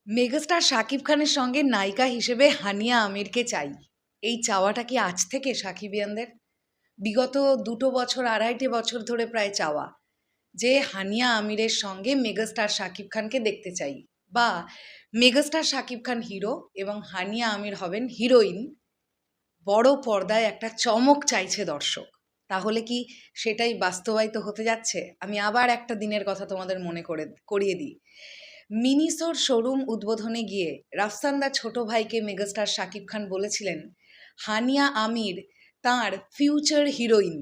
Megastar Shakib খানের সঙ্গে নায়িকা হিসেবে হানিয়া আমিরকে চাই। এই চাওয়াটা কি আজ থেকে সাকিবিয়ানদের? বিগত ২ বছর ২.৫ বছর ধরে প্রায় চাওয়া যে হানিয়া আমিরের সঙ্গে মেগাস্টার শাকিব খানকে দেখতে চাই, বা মেগাস্টার শাকিব খান হিরো এবং হানিয়া আমির হবেন হিরোইন। বড় পর্দায় একটা চমক চাইছে দর্শক। তাহলে কি সেটাই বাস্তবায়িত হতে যাচ্ছে? আমি আবার একটা দিনের কথা তোমাদের মনে করিয়ে দিই। মিনিসোর শোরুম উদ্বোধনে গিয়ে রাফসানদার ছোট ভাইকে মেগাস্টার শাকিব খান বলেছিলেন হানিয়া আমির তাঁর ফিউচার হিরোইন।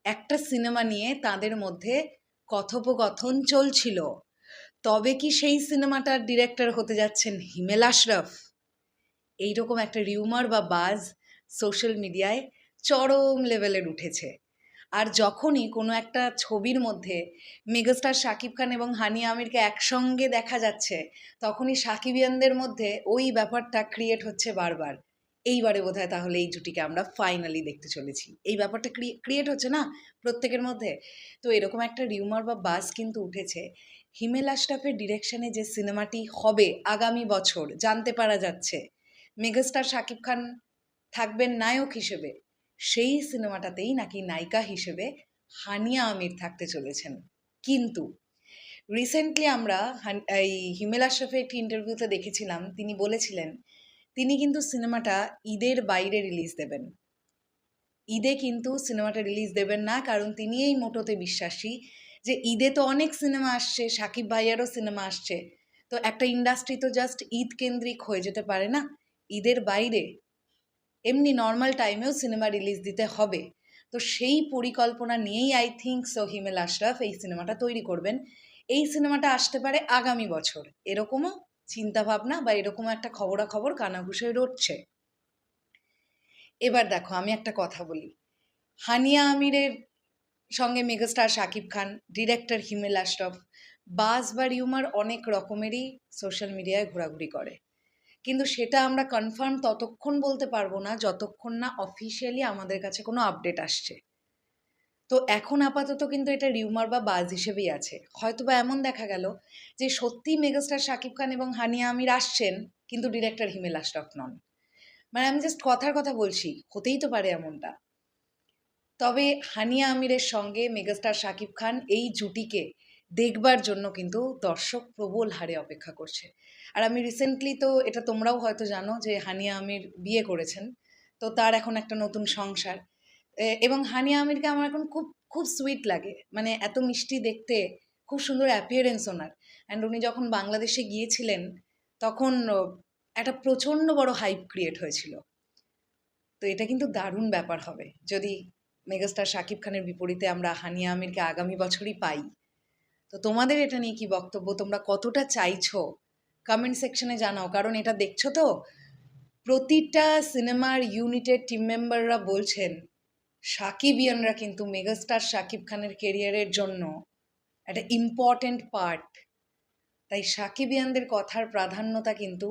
একটা সিনেমা নিয়ে তাদের মধ্যে কথোপকথন চলছিল। তবে কি সেই সিনেমাটার ডিরেক্টর হতে যাচ্ছেন হিমেল আশরাফ? এইরকম একটা রিউমার বা বাজ সোশ্যাল মিডিয়ায় চরম লেভেলের উঠেছে। আর যখনই কোনো একটা ছবির মধ্যে মেগাস্টার শাকিব খান এবং হানিয়া আমিরকে একসঙ্গে দেখা যাচ্ছে, তখনই সাকিবিয়ানদের মধ্যে ওই ব্যাপারটা ক্রিয়েট হচ্ছে বারবার। এইবারে বোধহয় তাহলে এই জুটিকে আমরা ফাইনালি দেখতে চলেছি। এই ব্যাপারটা ক্রিয়েট হচ্ছে না প্রত্যেকের মধ্যে। তো এরকম একটা রিউমার বা বাজ কিন্তু উঠেছে। হিমেল আশরাফের ডিরেকশনে যে সিনেমাটি হবে আগামী বছর জানতে পারা যাচ্ছে, মেগাস্টার শাকিব খান থাকবেন নায়ক হিসেবে। সেই সিনেমাটাতেই নাকি নায়িকা হিসেবে হানিয়া আমির থাকতে চলেছেন। কিন্তু রিসেন্টলি আমরা এই হিমেল আশরাফের একটি ইন্টারভিউতে দেখেছিলাম, তিনি বলেছিলেন তিনি কিন্তু সিনেমাটা ঈদের বাইরে রিলিজ দেবেন। ঈদে কিন্তু সিনেমাটা রিলিজ দেবেন না, কারণ তিনি এই মোটোতে বিশ্বাসী যে ঈদে তো অনেক সিনেমা আসছে, সাকিব ভাইয়ারও সিনেমা আসছে, তো একটা ইন্ডাস্ট্রি তো জাস্ট ঈদ কেন্দ্রিক হয়ে যেতে পারে না। ঈদের বাইরে এমনি নর্মাল টাইমেও সিনেমা রিলিজ দিতে হবে। তো সেই পরিকল্পনা নিয়েই আই থিঙ্ক সো হিমেল আশরাফ এই সিনেমাটা তৈরি করবেন। এই সিনেমাটা আসতে পারে আগামী বছর, এরকমও চিন্তাভাবনা বা এরকমও একটা খবরাখবর কানাঘুষোয় রটছে। এবার দেখো, আমি একটা কথা বলি। হানিয়া আমিরের সঙ্গে মেগাস্টার শাকিব খান, ডিরেক্টর হিমেল আশরাফ, বাজ বা রিউমার অনেক রকমেরই সোশ্যাল মিডিয়ায় ঘোরাঘুরি করে, কিন্তু সেটা আমরা কনফার্ম ততক্ষণ বলতে পারবো না যতক্ষণ না অফিসিয়ালি আমাদের কাছে কোনো আপডেট আসছে। তো এখন আপাতত কিন্তু এটা রিউমার বা বাজ হিসেবেই আছে। হয়তোবা এমন দেখা গেল যে সত্যি মেগাস্টার শাকিব খান এবং হানিয়া আমির আসছেন, কিন্তু ডিরেক্টর হিমেল আশরাফ নন। মানে আমি জাস্ট কথার কথা বলছি, হতেই তো পারে এমনটা। তবে হানিয়া আমিরের সঙ্গে মেগাস্টার শাকিব খান এই জুটিকে দেখবার জন্য কিন্তু দর্শক প্রবল হারে অপেক্ষা করছে। আর আমি রিসেন্টলি, তো এটা তোমরাও হয়তো জানো, যে হানিয়া আমির বিয়ে করেছেন। তো তার এখন একটা নতুন সংসার। এবং হানিয়া আমিরকে আমার এখন খুব খুব সুইট লাগে, মানে এত মিষ্টি দেখতে, খুব সুন্দর অ্যাপিয়ারেন্স ওনার। অ্যান্ড উনি যখন বাংলাদেশে গিয়েছিলেন তখন একটা প্রচণ্ড বড় হাইপ ক্রিয়েট হয়েছিল। তো এটা কিন্তু দারুণ ব্যাপার হবে যদি মেগাস্টার শাকিব খানের বিপরীতে আমরা হানিয়া আমিরকে আগামী বছরই পাই। তো তোমাদের এটা নিয়ে কি বক্তব্য? তোমরা কতটা চাইছো কমেন্ট সেকশনে জানাও। কারণ এটা দেখছো তো, প্রতিটা সিনেমার ইউনিটের টিম মেম্বাররা বলছেন সাকিবিয়ানরা কিন্তু মেগাস্টার শাকিব খানের কেরিয়ারের জন্য একটা ইম্পর্ট্যান্ট পার্ট। তাই সাকিবিয়ানদের কথার প্রাধান্যতা কিন্তু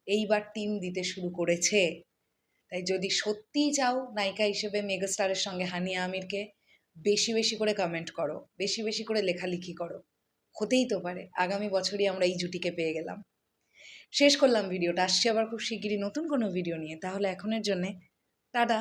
এইবার টিম দিতে শুরু করেছে। তাই যদি সত্যিই চাও নায়িকা হিসেবে মেগাস্টারের সঙ্গে হানিয়া আমিরকে, বেশি বেশি করে কমেন্ট করো, বেশি বেশি করে লেখালেখি করো। হতেই তো পারে আগামী বছরই আমরা এই জুটিকে পেয়ে গেলাম। শেষ করলাম ভিডিওটা, আসছি আবার খুব শিগগিরই নতুন কোনো ভিডিও নিয়ে। তাহলে এখনের জন্যে টাটা।